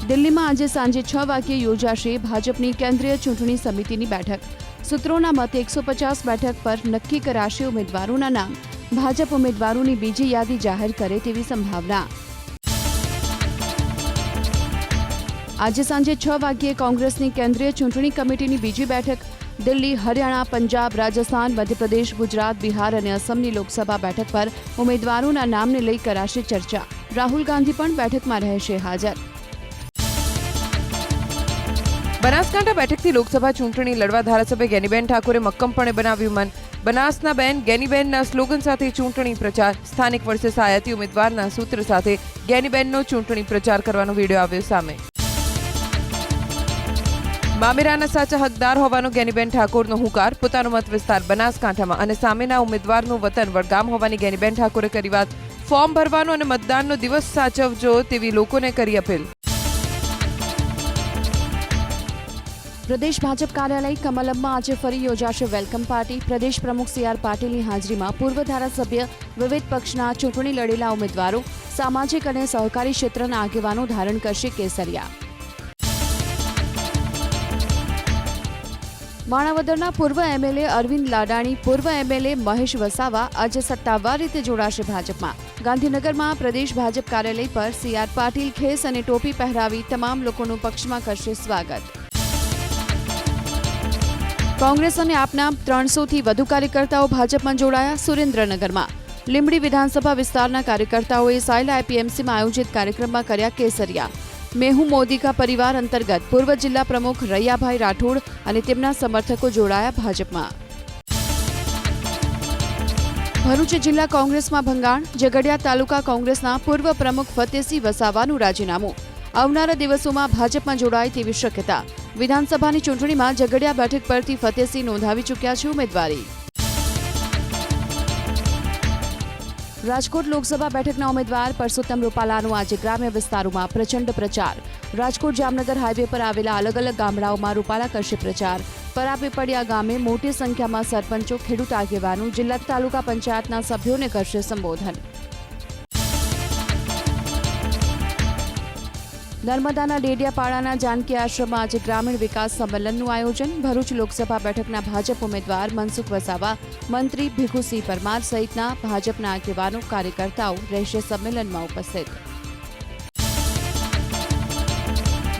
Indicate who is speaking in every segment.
Speaker 1: દિલ્હીમાં આજે સાંજે 6 વાગ્યે યોજાશે ભાજપની કેન્દ્રીય ચૂંટણી સમિતિની બેઠક. સૂત્રોના મતે 150 બેઠક પર નક્કી કરાશે ઉમેદવારોના નામ. ભાજપ ઉમેદવારોની બીજી યાદી જાહેર કરે તેવી સંભાવના. આજે સાંજે 6 વાગ્યે કોંગ્રેસની કેન્દ્રીય ચૂંટણી કમિટીની બીજી બેઠક. દિલ્હી, હરિયાણા, પંજાબ, રાજસ્થાન, મધ્યપ્રદેશ, ગુજરાત, બિહાર અને અસમની લોકસભા બેઠક પર ઉમેદવારોના નામને લઈ કરાશે ચર્ચા. રાહુલ ગાંધી પણ બેઠકમાં રહેશે હાજર.
Speaker 2: બનાસકાંઠા બેઠકથી લોકસભા ચૂંટણી લડવા ધારાસભ્ય ગેનીબેન ઠાકોરે મક્કમપણે બનાવ્યું મન. બનાસના બેન ગેનીબેનના સ્લોગન સાથે ચૂંટણી પ્રચાર. સ્થાનિક વર્સેસ આયાતી ઉમેદવારના સૂત્ર સાથે ગેનીબેનનો ચૂંટણી પ્રચાર કરવાનો વિડીયો આવ્યો સામે. મામેરાના સાચા હકદાર હોવાનો ગેનીબેન ઠાકોરનો હુંકાર. પોતાનો મત વિસ્તાર બનાસકાંઠામાં અને સામેના ઉમેદવારનું વતન વડગામ હોવાની ગેનીબેન ઠાકોરે કરી વાત. ફોર્મ ભરવાનો અને મતદાનનો દિવસ સાચવજો તેવી લોકોને કરી અપીલ.
Speaker 1: પ્રદેશ ભાજપ કાર્યાલય કમલમમાં આજે ફરી યોજાશે વેલકમ પાર્ટી. પ્રદેશ પ્રમુખ CR પાટીલની હાજરીમાં પૂર્વ ધારાસભ્ય, વિવિધ પક્ષના ચૂંટણી લડેલા ઉમેદવારો, સામાજિક અને સહકારી ક્ષેત્રના આગેવાનો ધારણ કરશે કેસરિયા. માણાવદરના પૂર્વ MLA અરવિંદ લાડાણી, પૂર્વ MLA મહેશ વસાવા આજે સત્તાવાર રીતે જોડાશે ભાજપમાં. ગાંધીનગરમાં પ્રદેશ ભાજપ કાર્યાલય પર CR પાટીલ ખેસ અને ટોપી પહેરાવી તમામ લોકોનું પક્ષમાં કરશે સ્વાગત. કોંગ્રેસ અને આપના 300થી વધુ કાર્યકર્તાઓ ભાજપમાં જોડાયા. સુરેન્દ્રનગરમાં લીંબડી વિધાનસભા વિસ્તારના કાર્યકર્તાઓએ સાયલા APMCમાં આયોજિત કાર્યક્રમમાં કર્યા કેસરિયા. મેહુ મોદી કા પરિવાર અંતર્ગત પૂર્વ જિલ્લા પ્રમુખ રૈયાભાઈ રાઠોડ અને તેમના સમર્થકો જોડાયા ભાજપમાં. ભરૂચ જિલ્લા કોંગ્રેસમાં ભંગાણ. ઝઘડિયા તાલુકા કોંગ્રેસના પૂર્વ પ્રમુખ ફતેસિંહ વસાવાનું રાજીનામું. આવનારા દિવસોમાં ભાજપમાં જોડાય તેવી શક્યતા. વિધાનસભાની ચૂંટણીમાં ઝઘડિયા બેઠક પરથી ફતેસિંહ નોંધાવી ચૂક્યા છે ઉમેદવારી. રાજકોટ લોકસભા બેઠકના ઉમેદવાર પરસોત્તમ રૂપાલાનો આજે ગ્રામ્ય વિસ્તારોમાં પ્રચંડ પ્રચાર. રાજકોટ જામનગર હાઈવે પર આવેલા અલગ અલગ ગામડાઓમાં રૂપાલા કરશે પ્રચાર. પરાપીપળિયા ગામે મોટી સંખ્યામાં સરપંચો, ખેડૂત આગેવાનો, જિલ્લા તાલુકા પંચાયતના સભ્યોને કરશે સંબોધન. નર્મદાના ડેડિયાપાડાના જાનકી આશ્રમમાં આજે ગ્રામીણ વિકાસ સંમેલનનું આયોજન. ભરૂચ લોકસભા બેઠકના ભાજપ ઉમેદવાર મનસુખ વસાવા, મંત્રી ભીખુસિંહ પરમાર સહિતના ભાજપના આગેવાનો, કાર્યકર્તાઓ રહેશે સંમેલનમાં ઉપસ્થિત.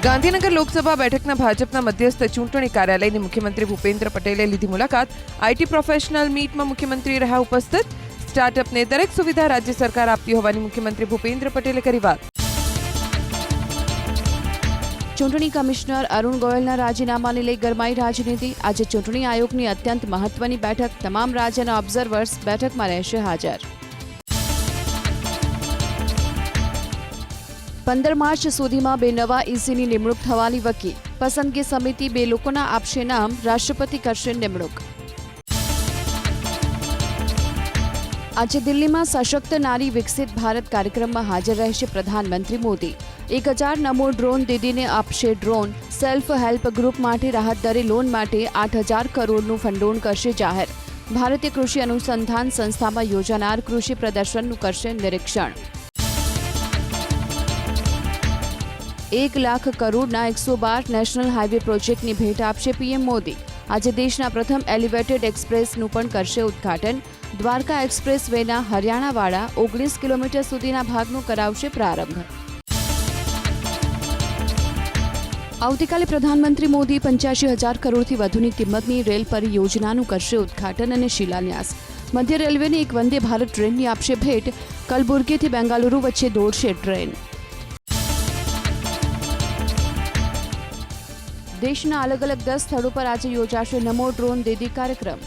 Speaker 2: ગાંધીનગર લોકસભા બેઠકના ભાજપના મધ્યસ્થ ચૂંટણી કાર્યાલયની મુખ્યમંત્રી ભૂપેન્દ્ર પટેલે લીધી મુલાકાત. IT પ્રોફેશનલ મીટમાં મુખ્યમંત્રી રહ્યા ઉપસ્થિત. સ્ટાર્ટઅપને દરેક સુવિધા રાજ્ય સરકાર આપતી હોવાની મુખ્યમંત્રી ભૂપેન્દ્ર પટેલે કરી વાત.
Speaker 1: ચૂંટણી કમિશનર અરુણ ગોયલના રાજીનામાને લઈ ગરમાઈ રાજનીતિ. આજે ચૂંટણી આયોગની અત્યંત મહત્વની બેઠક. તમામ રાજ્યના ઓબ્ઝર્વર્સ બેઠકમાં રહેશે હાજર. 15 માર્ચ સુધીમાં 2 નવા ECની નિમણૂક થવાની વકી. પસંદગી સમિતિ 2 લોકોના આપશે નામ. રાષ્ટ્રપતિ કરશે નિમણૂક. આજે દિલ્હીમાં સશક્ત નારી વિકસિત ભારત કાર્યક્રમમાં હાજર રહેશે પ્રધાનમંત્રી મોદી. 1000 નમો ડ્રોન દીદીને આપશે ડ્રોન. સેલ્ફ હેલ્પ ગ્રુપ માટે રાહત દરે લોન માટે 8000 કરોડનું ભંડોળ કરશે જાહેર. ભારતીય કૃષિ અનુસંધાન સંસ્થામાં યોજાનાર કૃષિ પ્રદર્શનનું કરશે નિરીક્ષણ. 1 લાખ કરોડના 112 નેશનલ હાઈવે પ્રોજેક્ટની ભેટ આપશે PM મોદી. આજે દેશના પ્રથમ એલિવેટેડ એક્સપ્રેસનું પણ કરશે ઉદ્ઘાટન. દ્વારકા એક્સપ્રેસ વેના હરિયાણાવાળા 19 કિલોમીટર સુધીના ભાગનું કરાવશે પ્રારંભ. આવતીકાલે પ્રધાનમંત્રી મોદી 85,000 કરોડથી વધુની કિંમતની રેલ પરિયોજનાનું કરશે ઉદ્ઘાટન અને શિલાન્યાસ. મધ્ય રેલવેની એક વંદે ભારત ટ્રેનની આપશે ભેટ. કલબુર્ગીથી બેંગાલુરુ વચ્ચે દોડશે ટ્રેન. દેશના અલગ અલગ 10 સ્થળો પર આજે યોજાશે નમો ડ્રોન દીદી કાર્યક્રમ.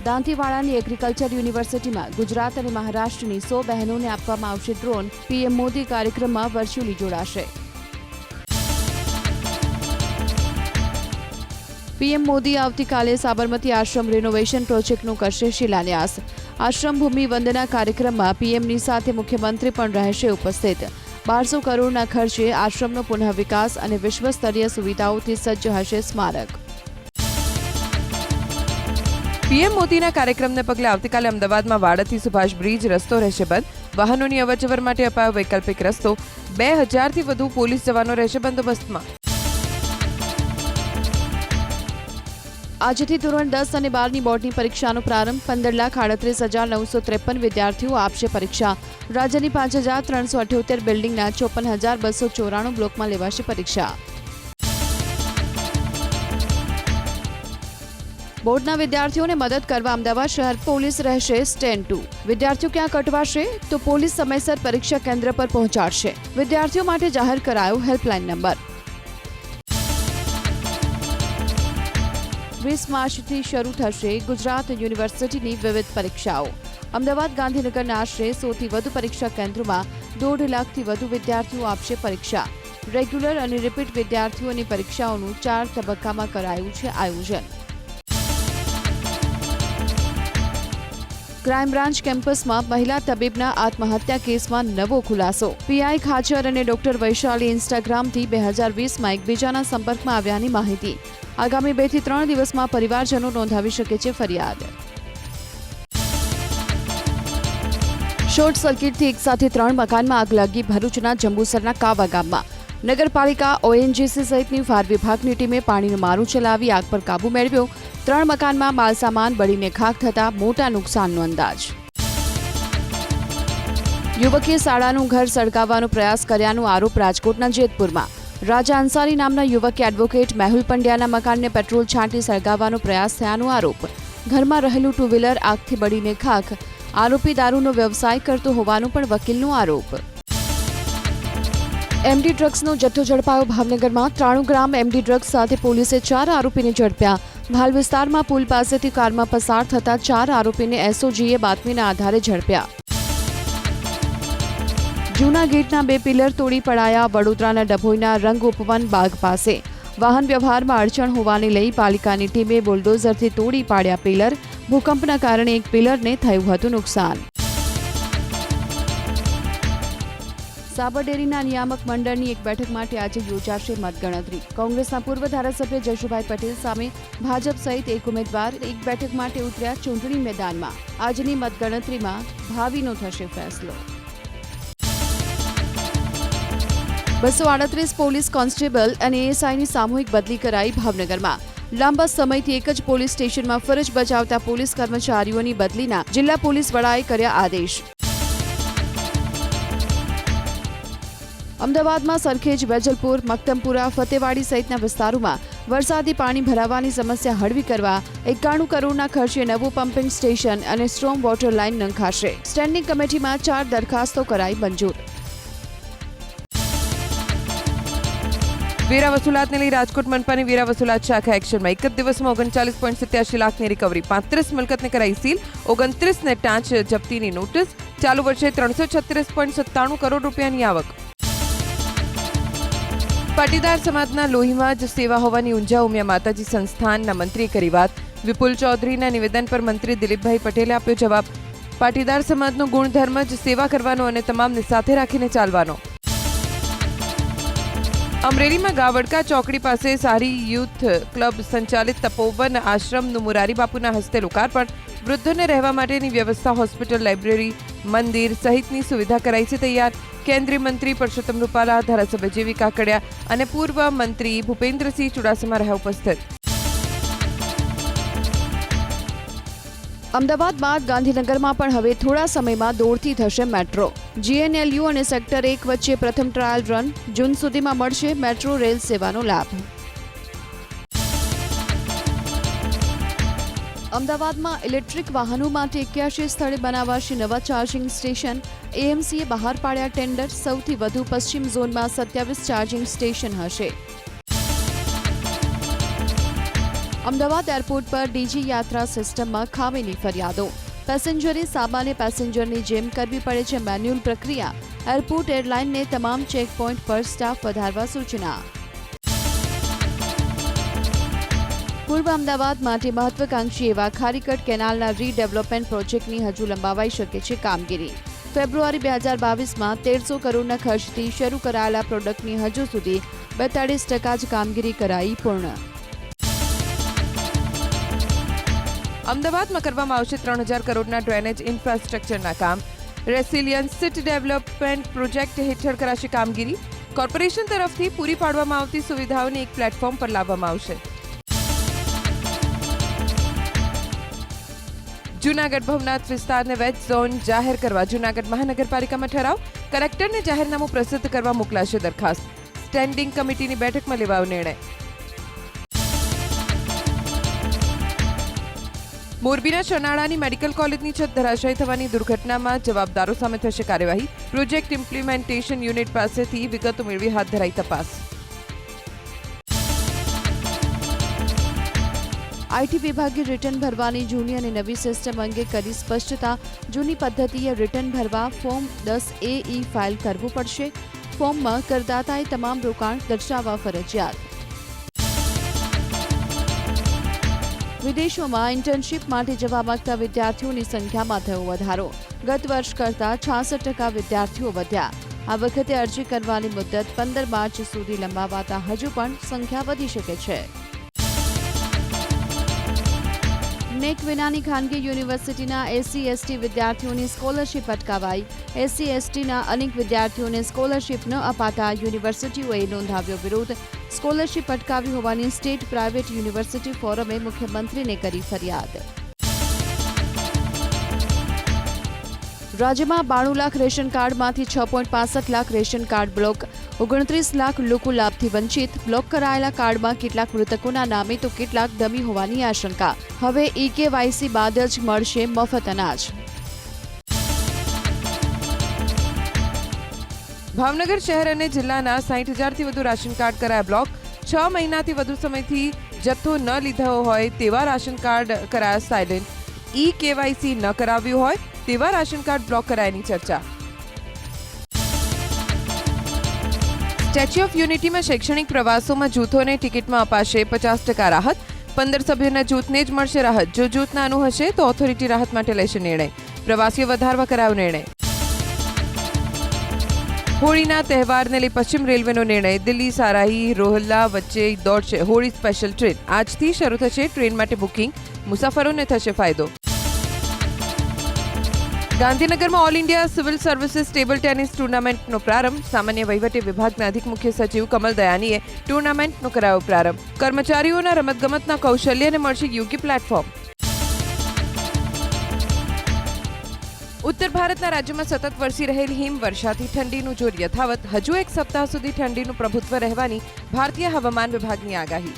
Speaker 1: દાંતીવાડાની એગ્રીકલ્ચર યુનિવર્સિટીમાં ગુજરાત અને મહારાષ્ટ્રની 100 બહેનોને આપવામાં આવશે ડ્રોન. PM મોદી કાર્યક્રમમાં વર્ચ્યુઅલી જોડાશે. PM મોદી આવતીકાલે સાબરમતી આશ્રમ રિનોવેશન પ્રોજેક્ટનું કરશે શિલાન્યાસ. આશ્રમ ભૂમિ વંદના કાર્યક્રમમાં PMની સાથે મુખ્યમંત્રી પણ રહેશે ઉપસ્થિત. 1200 કરોડના ખર્ચે આશ્રમનો પુનઃવિકાસ અને વિશ્વસ્તરીય સુવિધાઓથી સજ્જ હશે સ્મારક. PM મોદીના કાર્યક્રમને પગલે આવતીકાલે અમદાવાદમાં વાડથી સુભાષ બ્રિજ રસ્તો રહેશે બંધ.
Speaker 2: વાહનોની અવરજવર માટે અપાયો વૈકલ્પિક રસ્તો. 2000થી વધુ પોલીસ જવાનો રહેશે બંદોબસ્તમાં.
Speaker 1: આજથી ધોરણ 10 અને 12ની બોર્ડની પરીક્ષાનો પ્રારંભ. 15,38,953 વિદ્યાર્થીઓ આપશે પરીક્ષા. રાજ્યની 5,378 બિલ્ડિંગના 54,294 બ્લોકમાં લેવાશે પરીક્ષા. બોર્ડના વિદ્યાર્થીઓને મદદ કરવા અમદાવાદ શહેર પોલીસ રહેશે સ્ટેન્ડ 2. વિદ્યાર્થીઓ ક્યાં અટવાશે તો પોલીસ સમયસર પરીક્ષા કેન્દ્ર પર પહોંચાડશે. વિદ્યાર્થીઓ માટે જાહેર કરાયો હેલ્પલાઇન નંબર. 20 માર્ચથી શરૂ થશે ગુજરાત યુનિવર્સિટીની વિવિધ પરીક્ષાઓ. અમદાવાદ ગાંધીનગરના આશરે 100થી વધુ પરીક્ષા કેન્દ્રોમાં 1.5 લાખથી વધુ વિદ્યાર્થીઓ આપશે પરીક્ષા. રેગ્યુલર અને રિપીટ વિદ્યાર્થીઓની પરીક્ષાઓનું 4 તબક્કામાં કરાયું છે આયોજન. ક્રાઇમ બ્રાન્ચ કેમ્પસમાં મહિલા તબીબના આત્મહત્યા કેસમાં નવો ખુલાસો. પીઆઈ ખાચર અને ડોક્ટર વૈશાલી ઇન્સ્ટાગ્રામથી 2020માં એકબીજાના સંપર્કમાં આવ્યાની માહિતી. આગામી 2 થી 3 દિવસમાં પરિવારજનો નોંધાવી શકે છે ફરિયાદ. શોર્ટ સર્કિટથી એકસાથે 3 મકાનમાં આગ લાગી. ભરૂચના જંબુસરના કાવા ગામમાં નગરપાલિકા, ઓએનજીસી સહિતની ફાયર વિભાગની ટીમે પાણીનો મારો ચલાવી આગ પર કાબુ મેળવ્યો. 3 મકાનમાં માલસામાન બળીને ખાખ થતા મોટા નુકસાનનો અંદાજ. યુવકે શાળાનું ઘર સળગાવવાનો પ્રયાસ કર્યાનો આરોપ રાજકોટના જેતપુરમાં. રાજા અંસારી નામના યુવકે એડવોકેટ મેહુલ પંડ્યાના મકાનને પેટ્રોલ છાંટી સળગાવવાનો પ્રયાસ થયાનો આરોપ. ઘરમાં રહેલું 2 વ્હીલર આગથી બળીને ખાખ. આરોપી દારૂનો વ્યવસાય કરતો હોવાનો પણ વકીલનો આરોપ. એમડી ડ્રગ્સનો જથ્થો ઝડપાયો ભાવનગરમાં. 93 ગ્રામ એમડી ડ્રગ્સ સાથે પોલીસે 4 આરોપીને ઝડપ્યા. ભાલ વિસ્તારમાં પુલ પાસેથી કારમાં પસાર થતા 4 આરોપીને એસઓજીએ બાતમીના આધારે ઝડપ્યા. જૂના ગેટના 2 પિલર તોડી પડાયા. વડોદરાના ડભોઈના રંગ ઉપવન બાગ પાસે વાહન વ્યવહારમાં અડચણ હોવાને લઈ પાલિકાની ટીમે બુલડોઝરથી તોડી પાડ્યા પિલર. ભૂકંપના કારણે એક પિલરને થયું હતું નુકસાન. સાબર ડેરીના નિયામક મંડળની એક બેઠક માટે આજે યોજાશે મતગણતરી. કોંગ્રેસના પૂર્વ ધારાસભ્ય જશુભાઈ પટેલ સામે ભાજપ સહિત એક ઉમેદવાર એક બેઠક માટે ઉતર્યા ચૂંટણી મેદાનમાં. આજની મતગણતરીમાં ભાવિનો થશે ફેસલો. 238 પોલીસ કોન્સ્ટેબલ અને એએસઆઈની સામૂહિક બદલી કરાઈ ભાવનગરમાં. લાંબા સમયથી એક જ પોલીસ સ્ટેશનમાં ફરજ બજાવતા પોલીસ કર્મચારીઓની બદલીના જિલ્લા પોલીસ વડાએ કર્યા આદેશ. અમદાવાદમાં સરખેજ, વેજલપુર, મક્તમપુરા, ફતેવાડી સહિતના વિસ્તારોમાં વરસાદી પાણી ભરાવાની સમસ્યા હળવી કરવા 91 કરોડના ખર્ચે નવું પમ્પિંગ સ્ટેશન અને સ્ટ્રોમ વોટર લાઇન નંખાશે. સ્ટેન્ડિંગ કમિટીમાં 4 દરખાસ્તો કરાઈ મંજૂર.
Speaker 2: વેરા વસૂલાતને લઈ રાજકોટ મનપાની વેરા વસૂલાત શાખા એક્શનમાં. એક જ દિવસમાં 39.87 લાખની રિકવરી. 35 મિલકતને કરાઈ સીલ. 29ને ટાંચ જપ્તીની નોટિસ. ચાલુ વર્ષે 336.97 કરોડ રૂપિયાની આવક. પાટીદાર સમાજના લોહીમાં જ સેવા હોવાની ઊંઝા ઉમિયા માતાજી સંસ્થાનના મંત્રીએ કરી વાત. વિપુલ ચૌધરીના નિવેદન પર મંત્રી દિલીપભાઈ પટેલે આપ્યો જવાબ. પાટીદાર સમાજનો ગુણધર્મ જ સેવા કરવાનો અને તમામને સાથે રાખીને ચાલવાનો. અમરેલીમાં ગાવડકા ચોકડી પાસે સારી યુથ ક્લબ સંચાલિત તપોવન આશ્રમનું મોરારી બાપુના હસ્તે લોકાર્પણ. વૃદ્ધોને રહેવા માટેની વ્યવસ્થા, હોસ્પિટલ, લાઇબ્રેરી, મંદિર સહિતની સુવિધા કરાઈ છે તૈયાર. કેન્દ્રીય મંત્રી પરસોત્તમ રૂપાલા, ધારાસભ્ય જેવી કાકડિયા અને પૂર્વ મંત્રી ભૂપેન્દ્રસિંહ ચુડાસમા રહ્યા ઉપસ્થિત.
Speaker 1: અમદાવાદ બાદ ગાંધીનગરમાં પણ હવે થોડા સમયમાં દોડતી થશે મેટ્રો. જીએનએલયુ અને સેક્ટર 1 વચ્ચે પ્રથમ ટ્રાયલ રન. જૂન સુધીમાં મળશે મેટ્રો રેલ સેવાનો લાભ. અમદાવાદમાં ઇલેક્ટ્રિક વાહનો માટે 81 સ્થળે બનાવાશે નવા ચાર્જિંગ સ્ટેશન. એએમસીએ બહાર પાડ્યા ટેન્ડર. સૌથી વધુ પશ્ચિમ ઝોનમાં 27 ચાર્જિંગ સ્ટેશન હશે. અમદાવાદ એરપોર્ટ પર ડીજી યાત્રા સિસ્ટમમાં ખામીની ફરિયાદો. પેસેન્જરે સામાન્ય પેસેન્જરની જેમ કરવી પડે છે મેન્યુઅલ પ્રક્રિયા. એરપોર્ટ એરલાઇનને તમામ ચેકપોઇન્ટ પર સ્ટાફ વધારવા સૂચના. પૂર્વ અમદાવાદ માટે મહત્વાકાંક્ષી એવા ખારીકટ કેનાલના રીડેવલપમેન્ટ પ્રોજેક્ટની હજુ લંબાવાઈ શકે છે કામગીરી. ફેબ્રુઆરી 2022માં 1300 કરોડના ખર્ચથી શરૂ કરાયેલા પ્રોજેક્ટની હજુ સુધી 42% જ કામગીરી કરાઈ પૂર્ણ.
Speaker 2: અમદાવાદમાં કરવામાં આવશે 3000 કરોડના ડ્રેનેજ ઇન્ફ્રાસ્ટ્રક્ચરના કામ. રેસિલિયન્સ સિટી ડેવલપમેન્ટ પ્રોજેક્ટ હેઠળ કરાશે કામગીરી. કોર્પોરેશન તરફથી પૂરી પાડવામાં આવતી સુવિધાઓને એક પ્લેટફોર્મ પર લાવવામાં આવશે. જૂનાગઢ ભવનાથ વિસ્તારને વેજ ઝોન જાહેર કરવા જૂનાગઢ મહાનગરપાલિકામાં ઠરાવ. કલેક્ટરને જાહેરનામું પ્રસિદ્ધ કરવા મોકલાશે દરખાસ્ત. સ્ટેન્ડિંગ કમિટીની બેઠકમાં લેવાયો નિર્ણય. મોરબીના શનાળાની મેડિકલ કોલેજની છત ધરાશાયી થવાની દુર્ઘટનામાં જવાબદારો સામે થશે કાર્યવાહી. પ્રોજેક્ટ ઇમ્પ્લિમેન્ટેશન યુનિટ પાસેથી વિગતો મેળવી હાથ ધરાઈ તપાસ.
Speaker 1: આઈટી વિભાગે રિટર્ન ભરવાની જૂની અને નવી સિસ્ટમ અંગે કરી સ્પષ્ટતા. જૂની પદ્ધતિએ રિટર્ન ભરવા ફોર્મ 10A ફાઇલ કરવું પડશે. ફોર્મમાં કરદાતાએ તમામ રોકાણ દર્શાવવા ફરજિયાત. વિદેશોમાં ઇન્ટર્નશીપ માટે જવા માંગતા વિદ્યાર્થીઓની સંખ્યામાં થયો વધારો. ગત વર્ષ કરતાં 66% વિદ્યાર્થીઓ વધ્યા. આ વખતે અરજી કરવાની મુદત 15 માર્ચ સુધી લંબાવાતા હજુ પણ સંખ્યા વધી શકે છે. નેક વિનાની ખાનગી યુનિવર્સિટીના SC/ST વિદ્યાર્થીઓની સ્કોલરશીપ અટકાવાઈ. SC/STના અનેક વિદ્યાર્થીઓને સ્કોલરશીપ ન અપાતા યુનિવર્સિટીઓએ નોંધાવ્યો વિરોધ. સ્કોલરશીપ અટકાવી હોવાની સ્ટેટ પ્રાઇવેટ યુનિવર્સિટી ફોરમે મુખ્યમંત્રીને કરી ફરિયાદ. રાજ્યમાં 92 લાખ રેશન કાર્ડમાંથી 6.65 lakh ration card block. 29 lakh લોકો લાભથી વંચિત. બ્લોક કરાયેલા કાર્ડમાં કેટલાક મૃતકોના નામે તો કેટલાક ડમી હોવાની આશંકા. હવે EKYC બાદ જ મળશે મફત અનાજ.
Speaker 2: ભાવનગર શહેર અને જિલ્લાના 60,000થી વધુ રાશન કાર્ડ કરાયા બ્લોક. 6 મહિનાથી વધુ સમયથી જથ્થો ન લીધો હોય તેવા રાશન કાર્ડ કરાયા સાયલેન્ટ. EKYC ન કરાવ્યું હોય તેવા રાશન કાર્ડ બ્લોક કરાયાની ચર્ચા. સ્ટેચ્યુ ઓફ યુનિટીમાં શૈક્ષણિક પ્રવાસોમાં જૂથોને ટિકિટમાં અપાશે 50% રાહત. 15 સભ્યોના જૂથને જ મળશે રાહત. જો જૂથ નાનું હશે તો ઓથોરિટી રાહત માટે લેશે નિર્ણય. પ્રવાસીઓ વધારવા કરાયો નિર્ણય. હોળીના તહેવારને લઈ પશ્ચિમ રેલવેનો નિર્ણય. દિલ્હી સારાહી રોહલ્લા વચ્ચે દોડશે હોળી સ્પેશિયલ ટ્રેન. આજથી શરૂ થશે ટ્રેન માટે બુકિંગ. મુસાફરોને થશે ફાયદો. ગાંધીનગરમાં all India civil services table tennis ટુર્નામેન્ટનો પ્રારંભ. સામાન્ય વહીવટી વિભાગના અધિક મુખ્ય સચિવ કમલ દયાનીએ ટુર્નામેન્ટનો કરાયો પ્રારંભ. કર્મચારીઓના રમતગમતના કૌશલ્યને મળશે યોગ્ય પ્લેટફોર્મ. ઉત્તર ભારતના રાજ્યોમાં સતત વરસી રહેલી હિમવર્ષાથી ઠંડીનું જોર યથાવત. હજુ એક સપ્તાહ સુધી ઠંડીનું પ્રભુત્વ રહેવાની ભારતીય હવામાન વિભાગની આગાહી.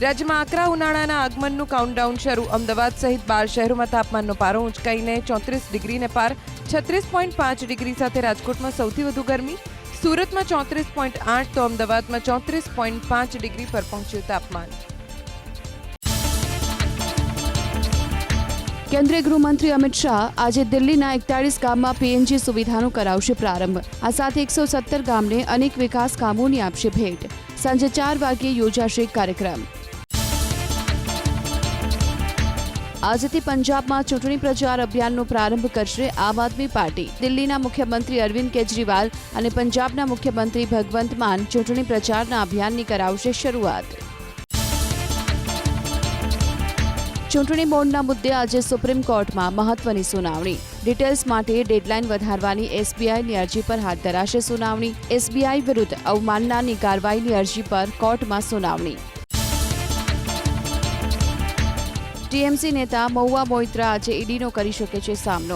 Speaker 2: રાજ્યમાં આકરા ઉનાળાના આગમનનું કાઉન્ટડાઉન શરૂ. અમદાવાદ સહિત 12 શહેરોમાં તાપમાનનો પારો ઊંચકાઈને 34 ડિગ્રીને પાર. 36.5 ડિગ્રી સાથે રાજકોટમાં સૌથી વધુ ગરમી. સુરતમાં 34.8 તો અમદાવાદમાં 34.5 ડિગ્રી પર પહોંચ્યું તાપમાન.
Speaker 1: કેન્દ્રીય ગૃહમંત્રી અમિત શાહ આજે દિલ્હીના 41 ગામમાં PNG સુવિધાનો કરાવશે પ્રારંભ. આ સાથે 117 ગામને અનેક વિકાસ કામોની આપશે ભેટ. સાંજે 4 વાગ્યે યોજાશે કાર્યક્રમ. આજથી પંજાબમાં ચૂંટણી પ્રચાર અભિયાનનો પ્રારંભ કરશે આમ આદમી પાર્ટી. દિલ્હીના મુખ્યમંત્રી અરવિંદ કેજરીવાલ અને પંજાબના મુખ્યમંત્રી ભગવંત માન ચૂંટણી પ્રચારના અભિયાનની કરાવશે શરૂઆત. ચૂંટણી બોન્ડના મુદ્દે આજે સુપ્રીમ કોર્ટમાં મહત્વની સુનાવણી. ડિટેલ્સ માટે ડેડલાઇન વધારવાની SBIની અરજી પર હાથ ધરાશે સુનાવણી. SBI વિરુદ્ધ અવમાનનાની કાર્યવાહીની અરજી પર કોર્ટમાં સુનાવણી. TMC નેતા મહુવા મોઇત્રા આજે ઈડીનો કરી શકે છે સામનો.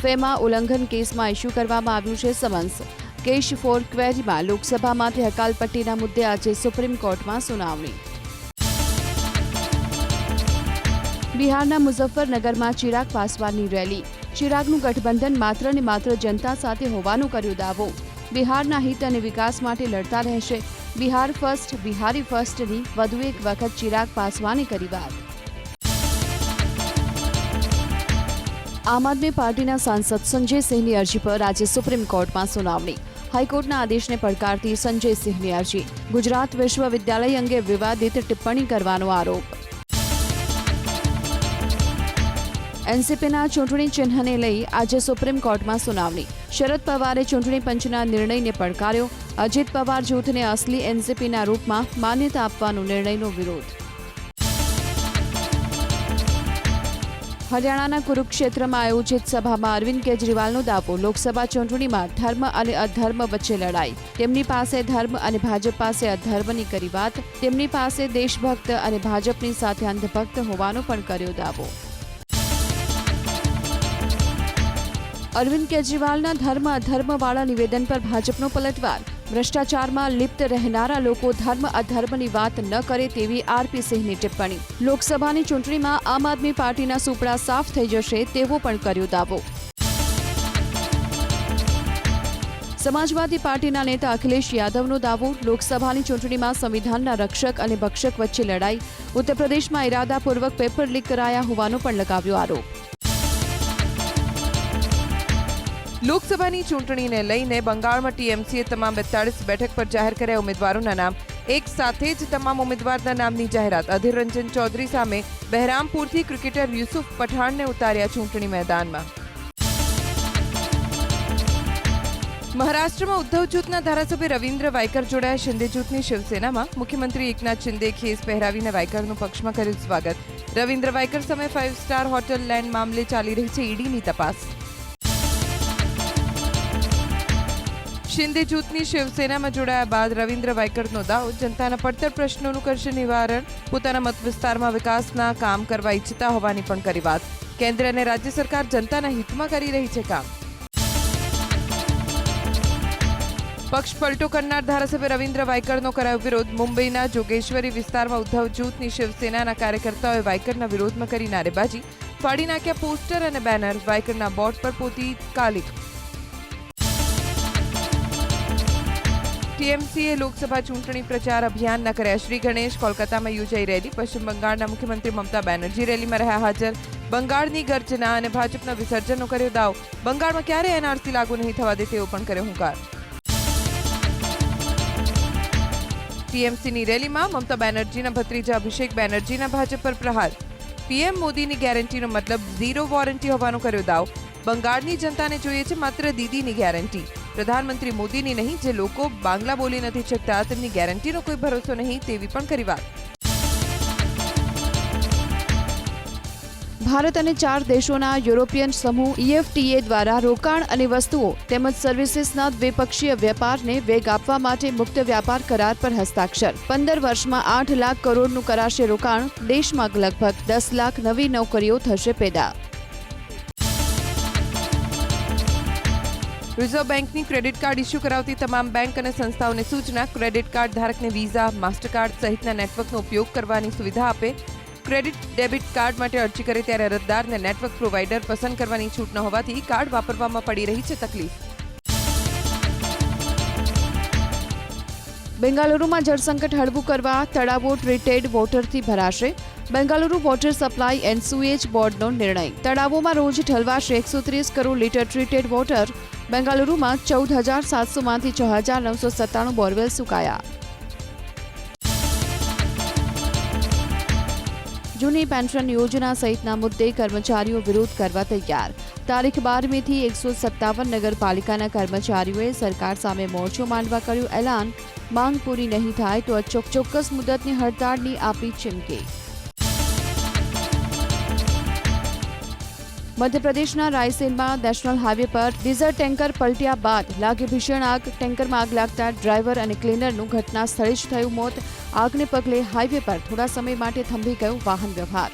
Speaker 1: ફેમા ઉલ્લંઘન કેસમાં ઇસ્યુ કરવામાં આવ્યું છે સમન્સ. કેશ ફોર ક્વેરીમાં લોકસભામાંથી હકાલપટ્ટીના મુદ્દે આજે સુપ્રીમ કોર્ટમાં સુનાવણી. બિહારના મુઝફ્ફરનગરમાં ચિરાગ પાસવાનની રેલી. ચિરાગનું ગઠબંધન માત્ર ને માત્ર જનતા સાથે હોવાનું કર્યું દાવો. બિહારના હિત અને વિકાસ માટે લડતા રહેશે. બિહાર ફર્સ્ટ, બિહારી ફર્સ્ટની વધુ એક વખત ચિરાગ પાસવાને કરી વાત. આમ આદમી પાર્ટીના સાંસદ સંજય સિંહની અરજી પર આજે સુપ્રીમ કોર્ટમાં સુનાવણી. હાઈકોર્ટના આદેશને પડકારતી સંજય સિંહની અરજી. ગુજરાત વિશ્વવિદ્યાલય અંગે વિવાદિત ટિપ્પણી કરવાનો આરોપ. એનસીપીના ચૂંટણી ચિહ્નને લઈ આજે સુપ્રીમ કોર્ટમાં સુનાવણી. શરદ પવારે ચૂંટણી પંચના નિર્ણયને પડકાર્યો. અજીત પવાર જૂથને અસલી એનસીપીના રૂપમાં માન્યતા આપવાનો નિર્ણયનો વિરોધ. હરિયાણાના કુરુક્ષેત્રમાં આયોજિત સભામાં અરવિંદ કેજરીવાલનો દાવો, લોકસભા ચૂંટણીમાં ધર્મ અને અધર્મ વચ્ચે લડાઈ. તેમની પાસે ધર્મ અને ભાજપ પાસે અધર્મની કરી વાત. તેમની પાસે દેશભક્ત અને ભાજપની સાથે અંધભક્ત હોવાનો પણ કર્યો દાવો. અરવિંદ કેજરીવાલના ધર્મ અધર્મવાળા નિવેદન પર ભાજપનો પલટવાર. ભ્રષ્ટાચારમાં લિપ્ત રહેનારા લોકો ધર્મ અધર્મની વાત ન કરે તેવી આરપી સિંહની ટિપ્પણી. લોકસભાની ચૂંટણીમાં આમ આદમી પાર્ટીના સુપડા સાફ થઈ જશે તેવો પણ કર્યો દાવો. સમાજવાદી પાર્ટીના નેતા અખિલેશ યાદવનો દાવો, લોકસભાની ચૂંટણીમાં સંવિધાનના રક્ષક અને ભક્ષક વચ્ચે લડાઈ. ઉત્તર પ્રદેશમાં ઇરાદાપૂર્વક પેપર લીક કરાયા હોવાનો પણ લગાવ્યો આરોપ.
Speaker 2: લોકસભાની ચૂંટણીને લઈને બંગાળમાં ટીએમસીએ તમામ 42 બેઠક પર જાહેર કર્યા ઉમેદવારોના નામ. એક સાથે જ તમામ ઉમેદવારના નામની જાહેરાત. અધીર રંજન ચૌધરી સામે બહેરામપુરથી ક્રિકેટર યુસુફ પઠાણને ઉતાર્યા ચૂંટણી મેદાનમાં. મહારાષ્ટ્રમાં ઉદ્ધવ જૂથના ધારાસભ્ય રવિન્દ્ર વાયકર જોડાયા શિંદે જૂથની શિવસેનામાં. મુખ્યમંત્રી એકનાથ શિંદે ખેસ પહેરાવીને વાયકરનું પક્ષમાં કર્યું સ્વાગત. રવિન્દ્ર વાયકર સામે 5 સ્ટાર હોટેલ લેન્ડ મામલે ચાલી રહી છે ઈડીની તપાસ. શિંદે જૂથની શિવસેનામાં જોડાયા બાદ રવિન્દ્ર વાયકરનો દાવો, જનતાના પડતર પ્રશ્નોનું કરશે નિવારણ. પોતાના મત વિસ્તારમાં વિકાસના કામ કરવા ઈચ્છતા હોવાની પણ કરી વાત. કેન્દ્ર અને રાજ્ય સરકાર જનતાના હિતમાં કરી રહી છે કામ. પક્ષ પલટો કરનાર ધારાસભ્ય રવિન્દ્ર વાયકરનો કરાયો વિરોધ. મુંબઈના જોગેશ્વરી વિસ્તારમાં ઉદ્ધવ જૂથની શિવસેનાના કાર્યકર્તાઓએ વાયકરના વિરોધમાં કરી નારેબાજી. ફાડી નાખ્યા પોસ્ટર અને બેનર. વાયકરના બોર્ડ પર પોતી કાલિક. ટીએમસીએ લોકસભા ચૂંટણી પ્રચાર અભિયાનના કર્યા શ્રી ગણેશ. કોલકાતામાં યોજાઈ રેલી. પશ્ચિમ બંગાળના મુખ્યમંત્રી મમતા બેનર્જી રેલીમાં રહ્યા હાજર. બંગાળની ગર્જના અને ભાજપના વિસર્જનનો કર્યો દાવ. બંગાળમાં ક્યારે એનઆરસી લાગુ નહીં થવા દે તેવો પણ કર્યો હુંકાર. ટીએમસીની રેલીમાં મમતા બેનર્જીના ભત્રીજા અભિષેક બેનર્જીના ભાજપ પર પ્રહાર. પીએમ મોદીની ગેરંટીનો મતલબ ઝીરો વોરંટી હોવાનો કર્યો દાવ. બંગાળની જનતાને જોઈએ છે માત્ર દીદીની ગેરંટી. પ્રધાનમંત્રી મોદીની નહીં, જે લોકો બાંગ્લા બોલી નથી શકતા તેમની ગેરંટીનો કોઈ ભરોસો નહીં તેવી પણ કરી વાત.
Speaker 1: ભારત અને 4 દેશોના યુરોપિયન સમૂહ EFTA દ્વારા રોકાણ અને વસ્તુઓ તેમજ સર્વિસીસના દ્વિપક્ષીય વેપારને વેગ આપવા માટે મુક્ત વ્યાપાર કરાર પર હસ્તાક્ષર. 15 વર્ષમાં 8 લાખ કરોડનું કરાશે રોકાણ. દેશમાં લગભગ 10 લાખ નવી નોકરીઓ થશે પેદા.
Speaker 2: રિઝર્વ બેંકની ક્રેડિટ કાર્ડ ઇસ્યુ કરાવતી તમામ બેંક અને સંસ્થાઓને સૂચના. ક્રેડિટ કાર્ડ ધારકને વિઝા, માસ્ટરકાર્ડ સહિતના નેટવર્કનો ઉપયોગ કરવાની સુવિધા આપે. ક્રેડિટ ડેબિટ કાર્ડ માટે અરજી કરે ત્યારે અરજદારને નેટવર્ક પ્રોવાઇડર પસંદ કરવાની છૂટ ન હોવાથી કાર્ડ વાપરવામાં પડી રહી છે તકલીફ.
Speaker 1: બેંગાલુરુમાં જળસંકટ હળવું કરવા તળાવો ટ્રીટેડ વોટરથી ભરાશે. Bengaluru water supply and sewage બોર્ડનો નિર્ણય. તળાવોમાં રોજ ઠલવાશે 130 કરોડ લીટર ટ્રીટેડ વોટર. બેંગાલુરુમાં 14,700માંથી 6,997 બોરવેલ સુકાયા. જૂની પેન્શન યોજના સહિતના મુદ્દે કર્મચારીઓ વિરોધ કરવા તૈયાર. તારીખ 12મીથી 157 નગરપાલિકાના કર્મચારીઓએ સરકાર સામે મોરચો માંડવા કર્યું એલાન. માંગ પૂરી નહીં થાય તો ચોક્કસ મુદતની હડતાળની આપી ચીમકી. મધ્યપ્રદેશના રાયસેનમાં નેશનલ હાઈવે પર ડીઝલ ટેન્કર પલટ્યા બાદ લાગી ભીષણ આગ. ટેન્કરમાં આગ લાગતા ડ્રાઈવર અને ક્લીનરનું ઘટના સ્થળે જ થયું મોત. આગને પગલે હાઈવે પર થોડા સમય માટે થંભી ગયો વાહન વ્યવહાર.